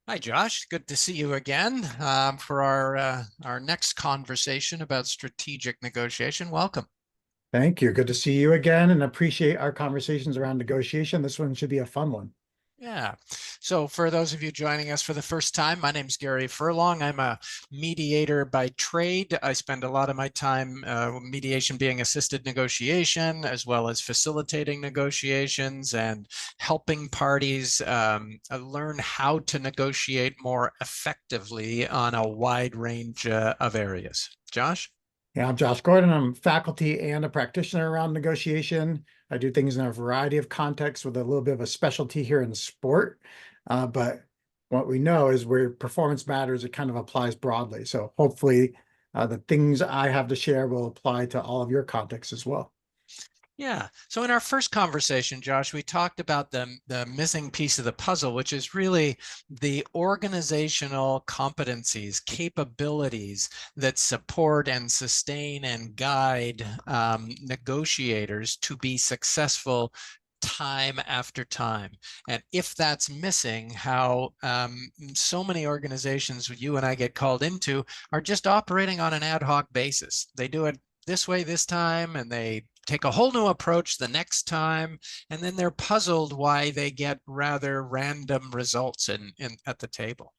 Hi, Josh. Good to see you again for our next conversation about strategic negotiation. Welcome. Thank you. Good to see you again and appreciate our conversations around negotiation. This one should be a fun one. Yeah. So, for those of you joining us for the first time, my name is Gary Furlong. I'm a mediator by trade. I spend a lot of my time mediation being assisted negotiation, as well as facilitating negotiations and helping parties learn how to negotiate more effectively on a wide range of areas. Josh? Yeah, I'm Josh Gordon. I'm faculty and a practitioner around negotiation. I do things in a variety of contexts with a little bit of a specialty here in sport. But what we know is where performance matters, it kind of applies broadly. So hopefully, the things I have to share will apply to all of your contexts as well. Yeah. So in our first conversation, Josh, we talked about the missing piece of the puzzle, which is really the organizational competencies, capabilities that support and sustain and guide negotiators to be successful time after time. And if that's missing, how so many organizations you and I get called into are just operating on an ad hoc basis. They do it this way this time, and they take a whole new approach the next time, and then they're puzzled why they get rather random results at the table.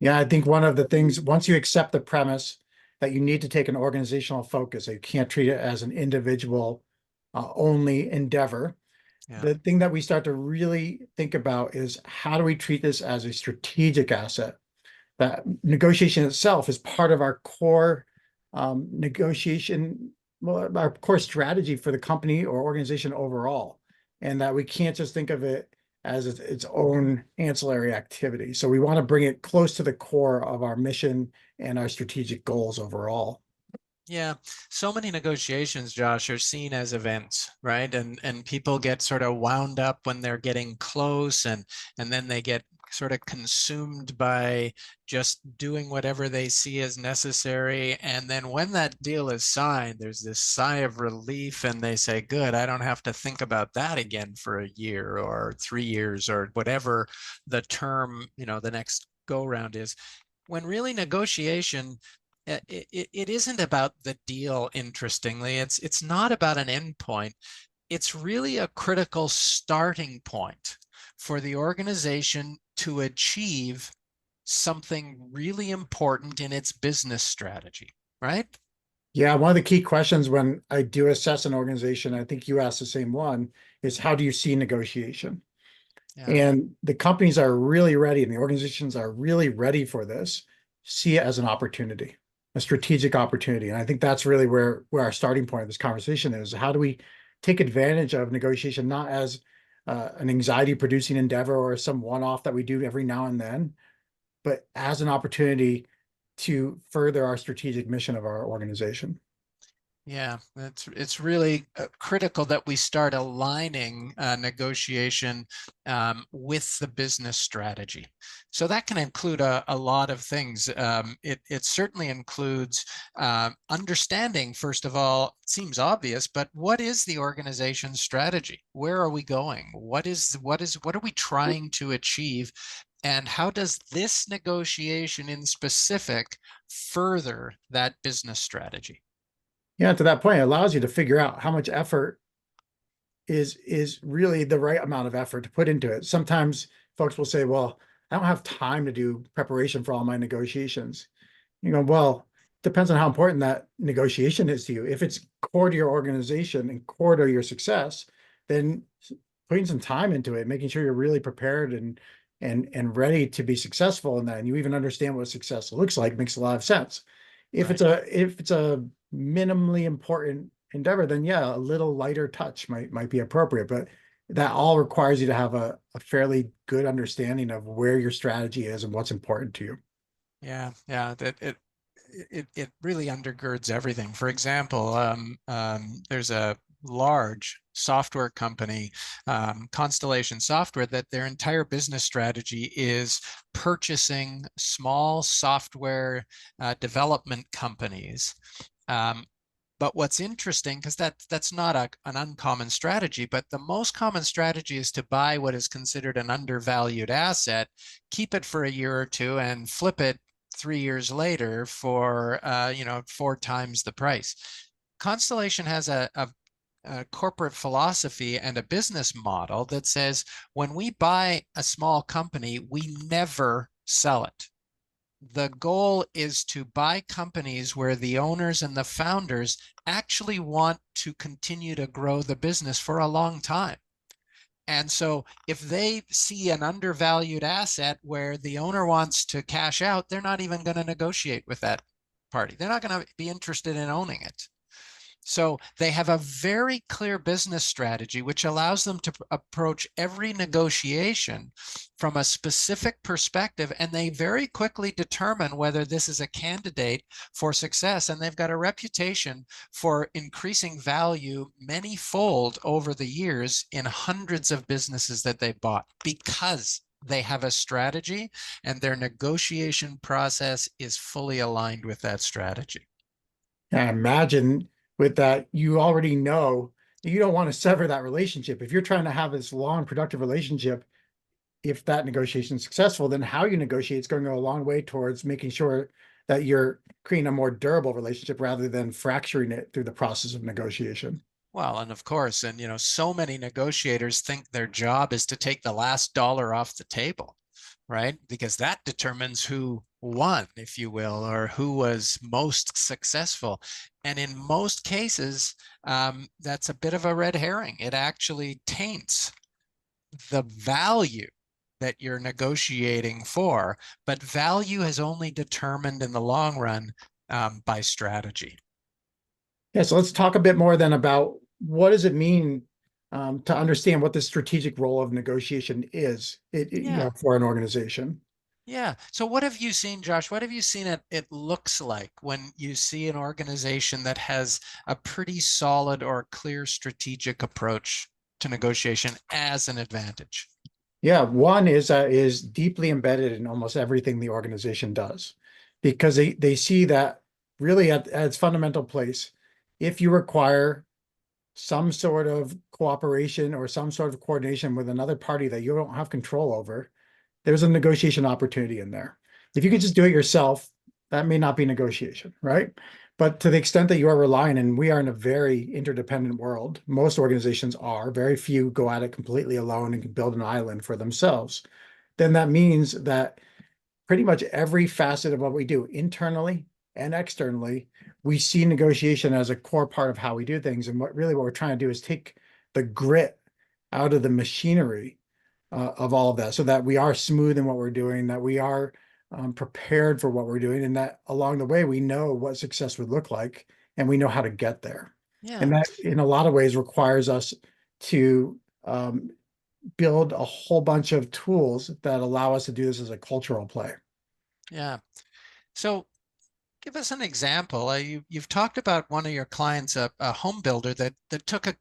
Yeah, I think one of the things, once you accept the premise that you need to take an organizational focus, that you can't treat it as an individual only endeavor. Yeah. The thing that we start to really think about is how do we treat this as a strategic asset? That negotiation itself is part of our core negotiation, well, our core strategy for the company or organization overall, and that we can't just think of it as its own ancillary activity. So we want to bring it close to the core of our mission and our strategic goals overall. Yeah, so many negotiations, Josh, are seen as events, right? And people get sort of wound up when they're getting close, and then they get sort of consumed by just doing whatever they see as necessary. And then when that deal is signed, there's this sigh of relief, and they say, "Good, I don't have to think about that again for a year or 3 years or whatever the term, the next go round is." When really negotiation it isn't about the deal, interestingly. It's not about an endpoint. It's really a critical starting point for the organization to achieve something really important in its business strategy, right? Yeah, one of the key questions when I do assess an organization, I think you asked the same one, is how do you see negotiation? Yeah. And the companies are really ready and the organizations are really ready for this, see it as an opportunity, a strategic opportunity. And I think that's really where our starting point of this conversation is. How do we take advantage of negotiation, not as an anxiety producing endeavor or some one-off that we do every now and then, but as an opportunity to further our strategic mission of our organization. Yeah, it's really critical that we start aligning negotiation with the business strategy. So that can include a lot of things. It certainly includes understanding, first of all, it seems obvious, but what is the organization's strategy? Where are we going? What are we trying to achieve? And how does this negotiation in specific further that business strategy? Yeah, to that point, it allows you to figure out how much effort is really the right amount of effort to put into it. Sometimes folks will say, well, I don't have time to do preparation for all my negotiations. You go, well, depends on how important that negotiation is to you. If it's core to your organization and core to your success, then putting some time into it, making sure you're really prepared and ready to be successful in that, and you even understand what success looks like, makes a lot of sense. Right. If it's a minimally important endeavor, then yeah, a little lighter touch might be appropriate. But that all requires you to have a fairly good understanding of where your strategy is and what's important to you. Yeah, yeah, it really undergirds everything. For example, there's a large software company, Constellation Software, that their entire business strategy is purchasing small software development companies, um, But what's interesting, because that's not an uncommon strategy, but the most common strategy is to buy what is considered an undervalued asset, keep it for a year or two, and flip it 3 years later for 4 times the price. Constellation has a corporate philosophy and a business model that says when we buy a small company, we never sell it. The goal is to buy companies where the owners and the founders actually want to continue to grow the business for a long time. And so if they see an undervalued asset where the owner wants to cash out, they're not even going to negotiate with that party. They're not going to be interested in owning it. So they have a very clear business strategy, which allows them to approach every negotiation from a specific perspective, and they very quickly determine whether this is a candidate for success. And they've got a reputation for increasing value many-fold over the years in hundreds of businesses that they've bought because they have a strategy and their negotiation process is fully aligned with that strategy. I imagine with that, you already know that you don't want to sever that relationship. If you're trying to have this long, productive relationship, if that negotiation is successful, then how you negotiate is going to go a long way towards making sure that you're creating a more durable relationship rather than fracturing it through the process of negotiation. Well, and of course, and so many negotiators think their job is to take the last dollar off the table, right? Because that determines who won, if you will, or who was most successful. And in most cases, that's a bit of a red herring. It actually taints the value that you're negotiating for, but value is only determined in the long run by strategy. Yeah, so let's talk a bit more then about what does it mean to understand what the strategic role of negotiation is Yeah. for an organization. Yeah. So what have you seen, Josh? What have you seen it looks like when you see an organization that has a pretty solid or clear strategic approach to negotiation as an advantage? Yeah, one is deeply embedded in almost everything the organization does, because they see that really at its fundamental place, if you require some sort of cooperation or some sort of coordination with another party that you don't have control over, there's a negotiation opportunity in there. If you could just do it yourself, that may not be negotiation, right? But to the extent that you are relying, and we are in a very interdependent world, most organizations are, very few go at it completely alone and can build an island for themselves, then that means that pretty much every facet of what we do internally and externally, we see negotiation as a core part of how we do things. And what we're trying to do is take the grit out of the machinery of all of that, so that we are smooth in what we're doing, that we are prepared for what we're doing, and that along the way we know what success would look like and we know how to get there. Yeah. And that in a lot of ways requires us to build a whole bunch of tools that allow us to do this as a cultural play. Yeah. So give us an example. You've talked about one of your clients, a home builder that took a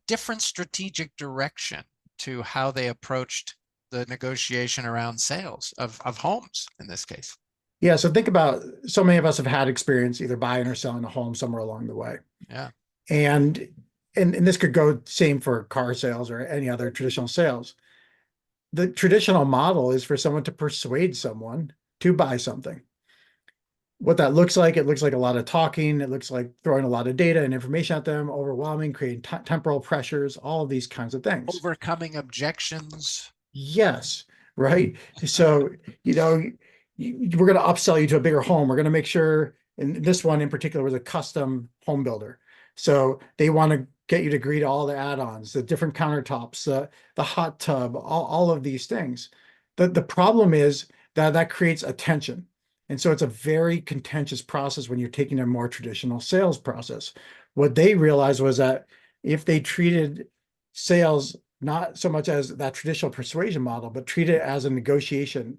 different strategic direction to how they approached the negotiation around sales of homes in this case. Yeah, so think about, so many of us have had experience either buying or selling a home somewhere along the way. Yeah. And and this could go same for car sales or any other traditional sales. The traditional model is for someone to persuade someone to buy something. What that looks like, it looks like a lot of talking. It looks like throwing a lot of data and information at them, overwhelming, creating temporal pressures, all of these kinds of things. Overcoming objections. Yes, right. So, you know, we're going to upsell you to a bigger home. We're going to make sure, and this one in particular was a custom home builder. So they want to get you to agree to all the add-ons, the different countertops, the hot tub, all of these things. The problem is that that creates a tension. And so it's a very contentious process when you're taking a more traditional sales process. What they realized was that if they treated sales not so much as that traditional persuasion model, but treat it as a negotiation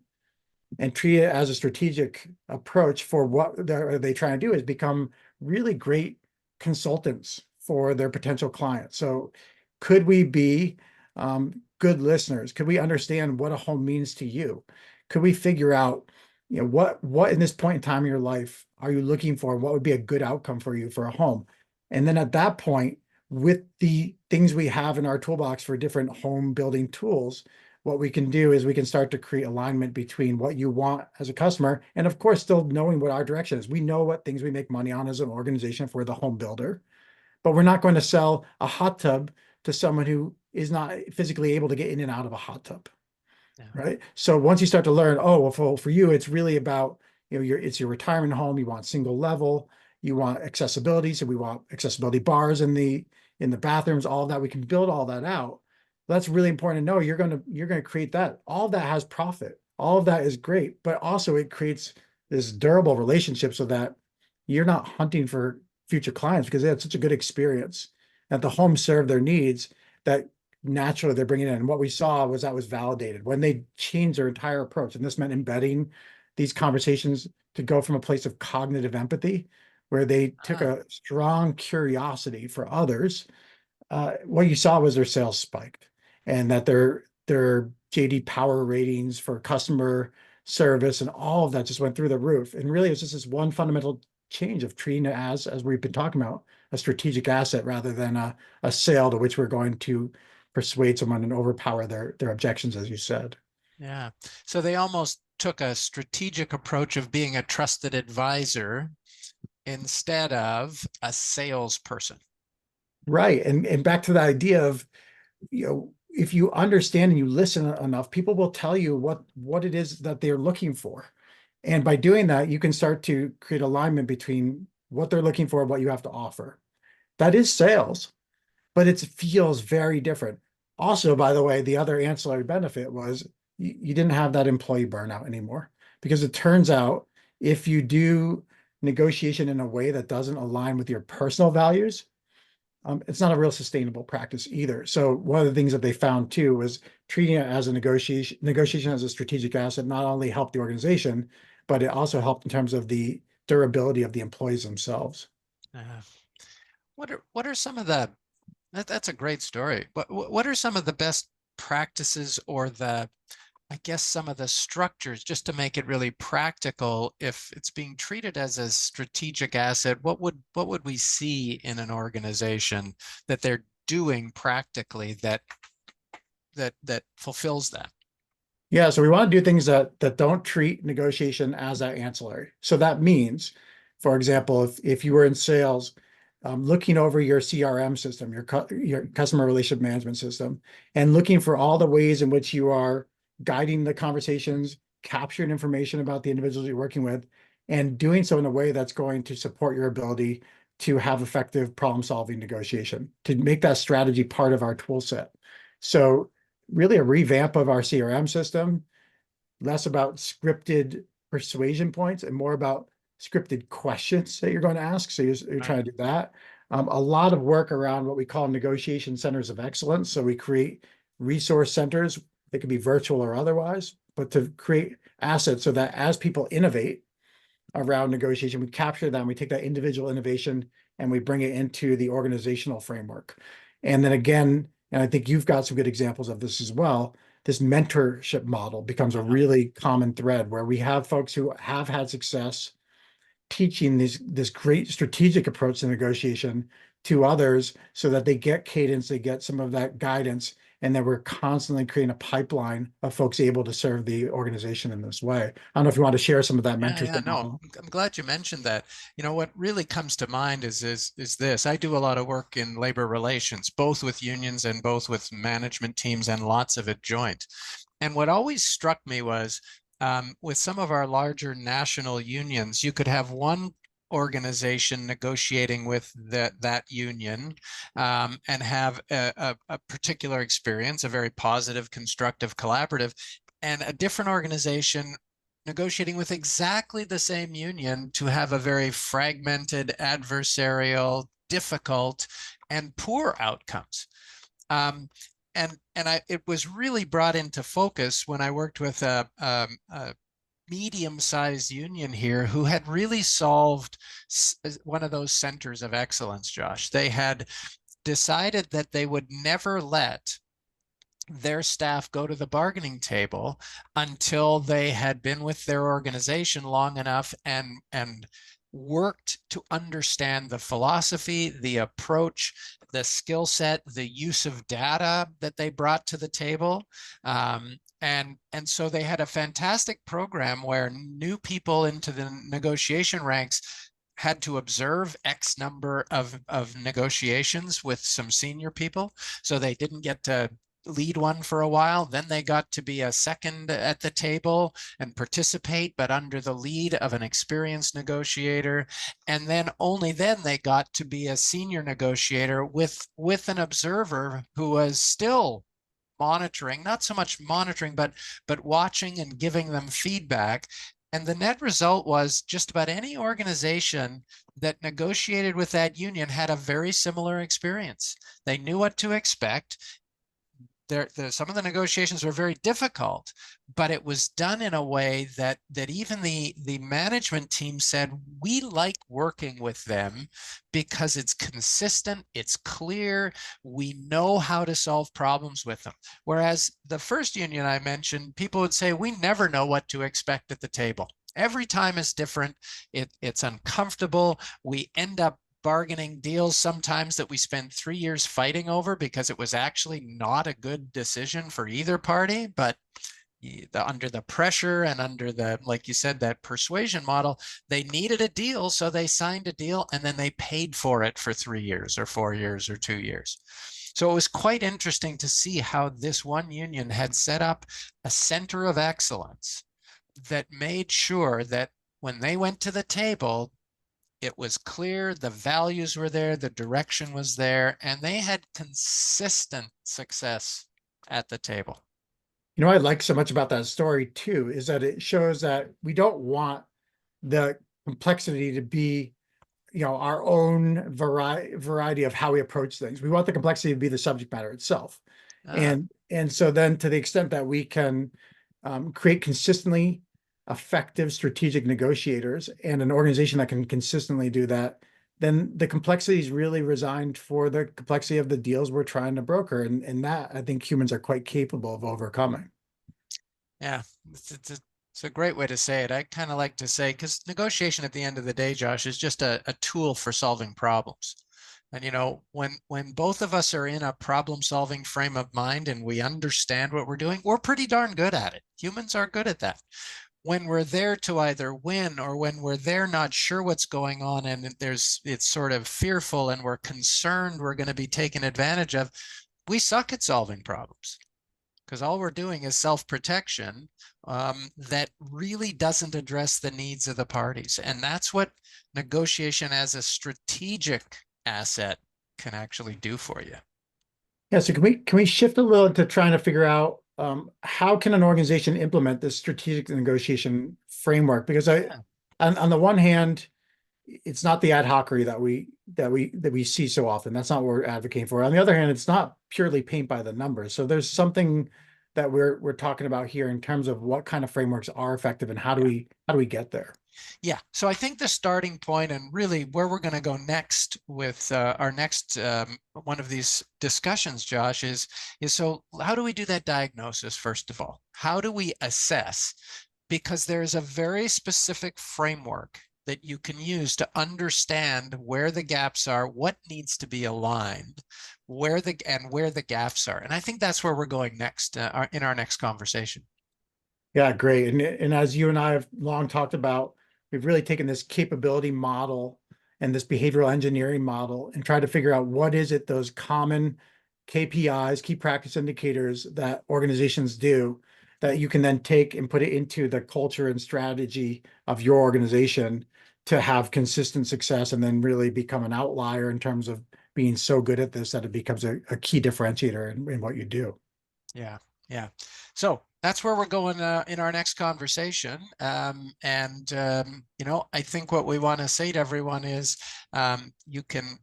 and treat it as a strategic approach for what they try to do is become really great consultants for their potential clients. So could we be good listeners? Could we understand what a home means to you? Could we figure out, what in this point in time in your life are you looking for? What would be a good outcome for you for a home? And then at that point, with the things we have in our toolbox for different home building tools, what we can do is we can start to create alignment between what you want as a customer, and of course, still knowing what our direction is. We know what things we make money on as an organization if we're the home builder, but we're not going to sell a hot tub to someone who is not physically able to get in and out of a hot tub. Yeah. Right. So once you start to learn, oh, well, for you, it's really about, it's your retirement home. You want single level, you want accessibility. So we want accessibility bars in the bathrooms, all of that. We can build all that out. That's really important to know. You're gonna create that. All of that has profit. All of that is great, but also it creates this durable relationship so that you're not hunting for future clients because they had such a good experience that the home served their needs that naturally they're bringing in. And what we saw was that was validated when they changed their entire approach. And this meant embedding these conversations to go from a place of cognitive empathy, where they took Ah, a strong curiosity for others. What you saw was their sales spiked, and that their JD Power ratings for customer service and all of that just went through the roof. And really, it's just this one fundamental change of treating it as we've been talking about, a strategic asset rather than a sale to which we're going to persuade someone and overpower their objections, as you said. yeah. So they almost took a strategic approach of being a trusted advisor instead of a salesperson. Right. And back to the idea of, if you understand and you listen enough, people will tell you what it is that they're looking for. And by doing that, you can start to create alignment between what they're looking for and what you have to offer. That is sales, but it feels very different. Also, by the way, the other ancillary benefit was you didn't have that employee burnout anymore, because it turns out if you do negotiation in a way that doesn't align with your personal values, it's not a real sustainable practice either. So one of the things that they found too was treating it as a negotiation as a strategic asset not only helped the organization, but it also helped in terms of the durability of the employees themselves. Uh, what are some of the that's a great story. What are some of the best practices or I guess some of the structures just to make it really practical if it's being treated as a strategic asset? What would we see in an organization that they're doing practically that fulfills that? Yeah, so we want to do things that don't treat negotiation as that ancillary. So that means, for example, if you were in sales, looking over your CRM system, your customer relationship management system, and looking for all the ways in which you are guiding the conversations, capturing information about the individuals you're working with, and doing so in a way that's going to support your ability to have effective problem-solving negotiation, to make that strategy part of our tool set. So really a revamp of our CRM system, less about scripted persuasion points and more about scripted questions that you're going to ask. So you're Right. trying to do that. A lot of work around what we call negotiation centers of excellence. So we create resource centers. They could be virtual or otherwise, but to create assets so that as people innovate around negotiation, we capture them, we take that individual innovation and we bring it into the organizational framework. And then again, and I think you've got some good examples of this as well, this mentorship model becomes a Uh-huh. really common thread where we have folks who have had success teaching this great strategic approach to negotiation to others so that they get cadence, they get some of that guidance, and then we're constantly creating a pipeline of folks able to serve the organization in this way. I don't know if you want to share some of that Yeah, yeah, mentorship no, model. I'm glad you mentioned that. What really comes to mind is this. I do a lot of work in labor relations, both with unions and both with management teams, and lots of it joint. And what always struck me was with some of our larger national unions, you could have one organization negotiating with that union and have a particular experience, a very positive, constructive, collaborative, and a different organization negotiating with exactly the same union to have a very fragmented, adversarial, difficult, and poor outcomes. Um, it was really brought into focus when I worked with a medium-sized union here who had really solved one of those centers of excellence, Josh. They had decided that they would never let their staff go to the bargaining table until they had been with their organization long enough and worked to understand the philosophy, the approach, the skill set, the use of data that they brought to the table. And so they had a fantastic program where new people into the negotiation ranks had to observe X number of negotiations with some senior people. So they didn't get to lead one for a while. Then they got to be a second at the table and participate, but under the lead of an experienced negotiator. And then only then they got to be a senior negotiator with an observer who was still monitoring, not so much monitoring, but watching and giving them feedback. And the net result was just about any organization that negotiated with that union had a very similar experience. They knew what to expect. Some of the negotiations were very difficult, but it was done in a way that even the management team said, we like working with them because it's consistent, it's clear, we know how to solve problems with them. Whereas the first union I mentioned, people would say, we never know what to expect at the table. Every time is different. It's uncomfortable. We end up bargaining deals sometimes that we spend 3 years fighting over because it was actually not a good decision for either party. But under the pressure and under the, like you said, that persuasion model, they needed a deal. So they signed a deal and then they paid for it for 3 years or 4 years or 2 years. So it was quite interesting to see how this one union had set up a center of excellence that made sure that when they went to the table, it was clear, the values were there, the direction was there, and they had consistent success at the table. You know, what I like so much about that story too, is that it shows that we don't want the complexity to be, our own variety of how we approach things. We want the complexity to be the subject matter itself. Ah, And so then to the extent that we can create consistently effective strategic negotiators and an organization that can consistently do that, then the complexity is really resigned for the complexity of the deals we're trying to broker. And that I think humans are quite capable of overcoming. yeah, it's a great way to say it. I kind of like to say, because negotiation at the end of the day, Josh, is just a tool for solving problems. And when both of us are in a problem-solving frame of mind and we understand what we're doing, we're pretty darn good at it. Humans are good at that. When we're there to either win or when we're there not sure what's going on and it's sort of fearful and we're concerned we're going to be taken advantage of, we suck at solving problems because all we're doing is self-protection that really doesn't address the needs of the parties. And that's what negotiation as a strategic asset can actually do for you. Yeah, so can we shift a little to trying to figure out how can an organization implement this strategic negotiation framework? Because Yeah. on the one hand, it's not the ad hocery that we see so often. That's not what we're advocating for. On the other hand, it's not purely paint by the numbers. So there's something that we're talking about here in terms of what kind of frameworks are effective and how do we get there? Yeah, so I think the starting point and really where we're going to go next with our next one of these discussions, Josh, is so how do we do that diagnosis first of all? How do we assess? Because there's a very specific framework that you can use to understand where the gaps are, what needs to be aligned, where the gaps are. And I think that's where we're going next in our next conversation. Yeah, great. And as you and I have long talked about, we've really taken this capability model and this behavioral engineering model and tried to figure out what is it, those common KPIs, key practice indicators that organizations do that you can then take and put it into the culture and strategy of your organization to have consistent success and then really become an outlier in terms of being so good at this that it becomes a key differentiator in what you do. Yeah, yeah. So that's where we're going in our next conversation. I think what we want to say to everyone is you can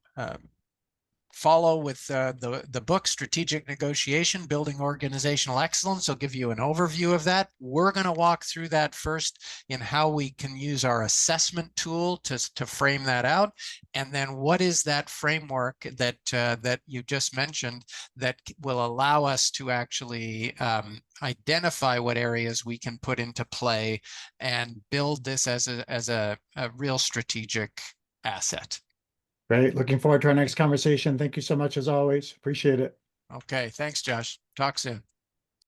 follow with the book Strategic Negotiation, Building Organizational Excellence. I'll give you an overview of that. We're going to walk through that first in how we can use our assessment tool to frame that out. And then what is that framework that that you just mentioned that will allow us to actually identify what areas we can put into play and build this as a real strategic asset. Great. Looking forward to our next conversation. Thank you so much as always. Appreciate it. Okay, thanks, Josh. Talk soon.